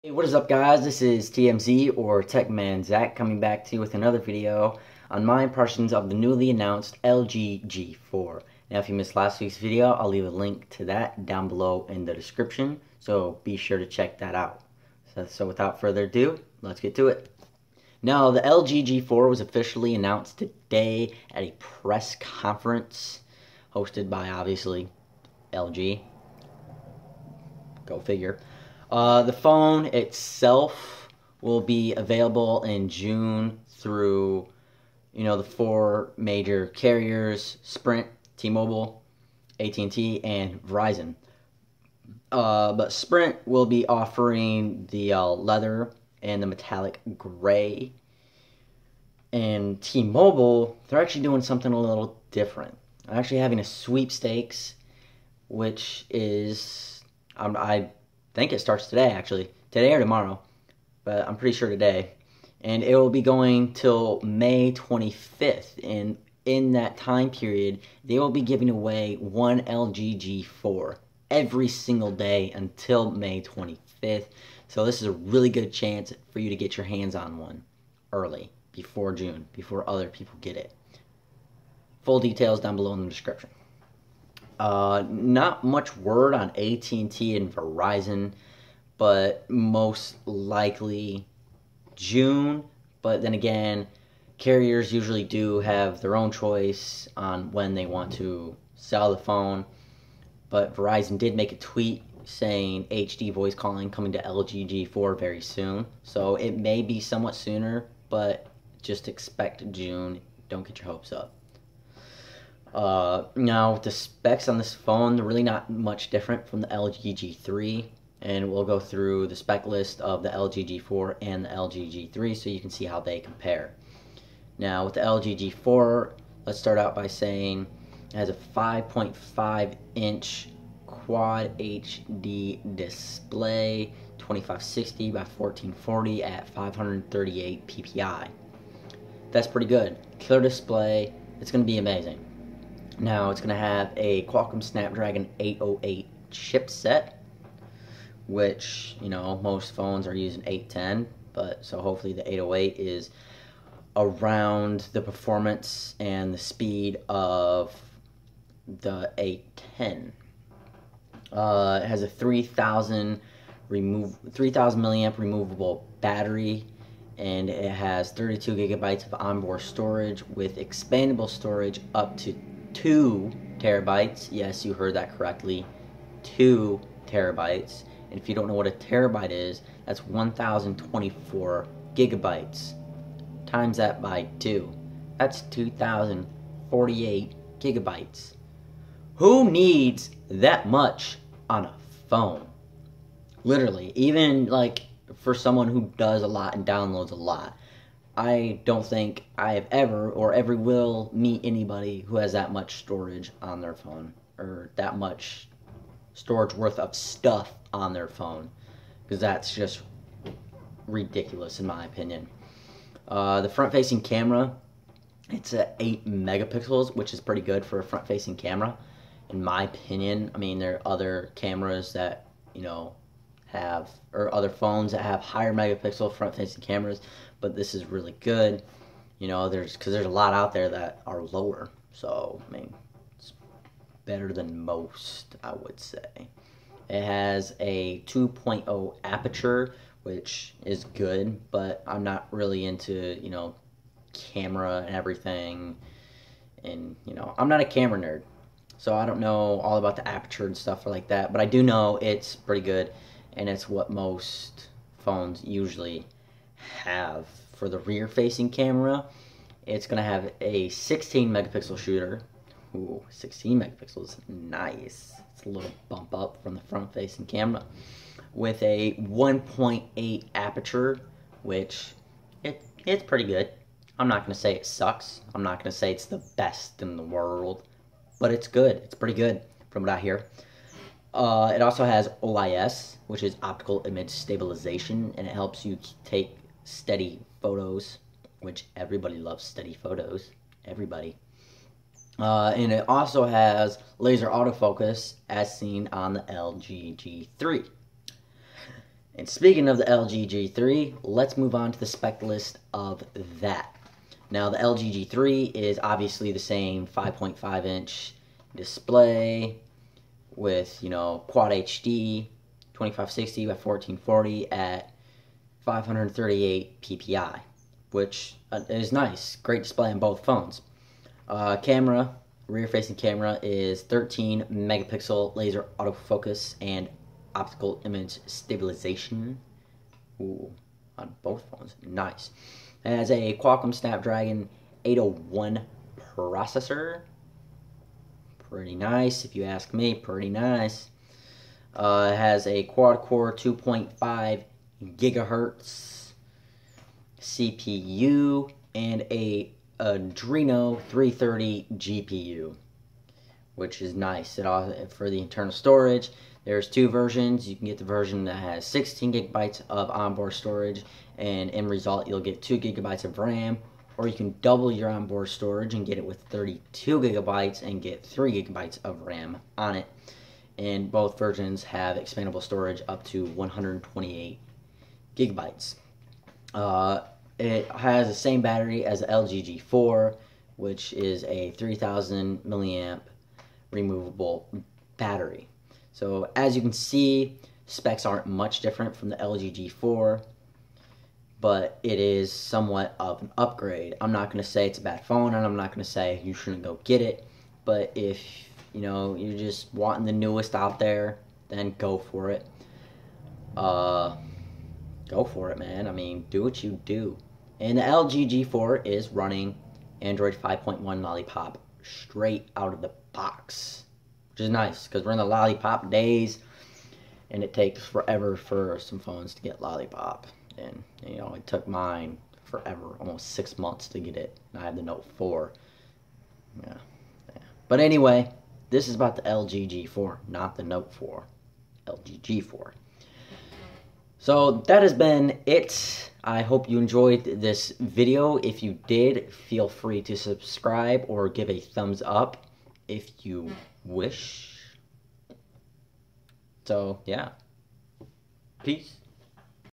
Hey, what is up guys? This is TMZ or Techman Zach coming back to you with another video on my impressions of the newly announced LG G4. Now if you missed last week's video, I'll leave a link to that down below in the description, so be sure to check that out. So without further ado, let's get to it. Now the LG G4 was officially announced today at a press conference hosted by obviously LG. Go figure. The phone itself will be available in June through, the four major carriers: Sprint, T-Mobile, AT&T, and Verizon. But Sprint will be offering the leather and the metallic gray. And T-Mobile, they're actually doing something a little different. They're actually having a sweepstakes, which is, I think it starts today, actually. Today or tomorrow, but I'm pretty sure today. And it will be going till May 25th. And in that time period, they will be giving away one LG G4 every single day until May 25th. So this is a really good chance for you to get your hands on one early, before June, before other people get it. Full details down below in the description. Not much word on AT&T and Verizon, but most likely June. But then again, carriers usually do have their own choice on when they want to sell the phone. But Verizon did make a tweet saying HD voice calling coming to LG G4 very soon. So it may be somewhat sooner, but just expect June. Don't get your hopes up. Now, the specs on this phone, they're really not much different from the LG G3, and we'll go through the spec list of the LG G4 and the LG G3 so you can see how they compare. Now, with the LG G4, let's start out by saying it has a 5.5-inch Quad HD display, 2560 by 1440 at 538 ppi. That's pretty good. Clear display. It's going to be amazing. Now, it's going to have a Qualcomm Snapdragon 808 chipset, which, most phones are using 810, but so hopefully the 808 is around the performance and the speed of the 810. It has a 3,000 milliamp removable battery, and it has 32 gigabytes of onboard storage with expandable storage up to 2 terabytes. Yes, you heard that correctly. 2 terabytes. And if you don't know what a terabyte is, that's 1,024 gigabytes. Times that by 2. That's 2,048 gigabytes. Who needs that much on a phone? Literally. Even for someone who does a lot and downloads a lot. I don't think I have ever or ever will meet anybody who has that much storage on their phone, or that much storage worth of stuff on their phone, because that's just ridiculous in my opinion. The front-facing camera, it's at 8 megapixels, which is pretty good for a front-facing camera, in my opinion. I mean, there are other cameras that, have, or other phones that have higher megapixel front-facing cameras, but this is really good. Because there's a lot out there that are lower, so I mean, it's better than most, I would say. It has a 2.0 aperture, which is good, but I'm not really into, camera and everything, and, I'm not a camera nerd, so I don't know all about the aperture and stuff like that, but I do know it's pretty good, and it's what most phones usually have. For the rear-facing camera, it's going to have a 16 megapixel shooter. Ooh, 16 megapixels, nice. It's a little bump up from the front-facing camera. With a 1.8 aperture, which it's pretty good. I'm not going to say it sucks. I'm not going to say it's the best in the world, but it's good. It's pretty good from what I hear. It also has OIS, which is optical image stabilization, and it helps you take steady photos, which everybody loves steady photos. Everybody. And it also has laser autofocus as seen on the LG G3. And speaking of the LG G3, let's move on to the spec list of that. Now, the LG G3 is obviously the same 5.5 inch display with, Quad HD, 2560 by 1440 at 538 ppi, which is nice. Great display on both phones. Camera, rear-facing camera is 13 megapixel laser autofocus and optical image stabilization. Ooh, on both phones. Nice. It has a Qualcomm Snapdragon 801 processor. Pretty nice, if you ask me. Pretty nice. It has a quad-core 2.5 gigahertz CPU and a Adreno 330 GPU, which is nice. For the internal storage, there's two versions. You can get the version that has 16 gigabytes of onboard storage, and in result, you'll get 2 gigabytes of RAM, or you can double your onboard storage and get it with 32 gigabytes and get 3 gigabytes of RAM on it. And both versions have expandable storage up to 128 gigabytes. It has the same battery as the LG G4, which is a 3000 milliamp removable battery. So as you can see, specs aren't much different from the LG G4, but it is somewhat of an upgrade. I'm not going to say it's a bad phone, and I'm not going to say you shouldn't go get it, but if you're just wanting the newest out there, then go for it. Go for it, man. I mean, do what you do. And the LG G4 is running Android 5.1 Lollipop straight out of the box, which is nice because we're in the Lollipop days, and it takes forever for some phones to get Lollipop. And it took mine forever, almost 6 months to get it. And I have the Note 4. Yeah. But anyway, this is about the LG G4, not the Note 4. LG G4. So that has been it. I hope you enjoyed this video. If you did, feel free to subscribe or give a thumbs up if you wish. So, yeah. Peace.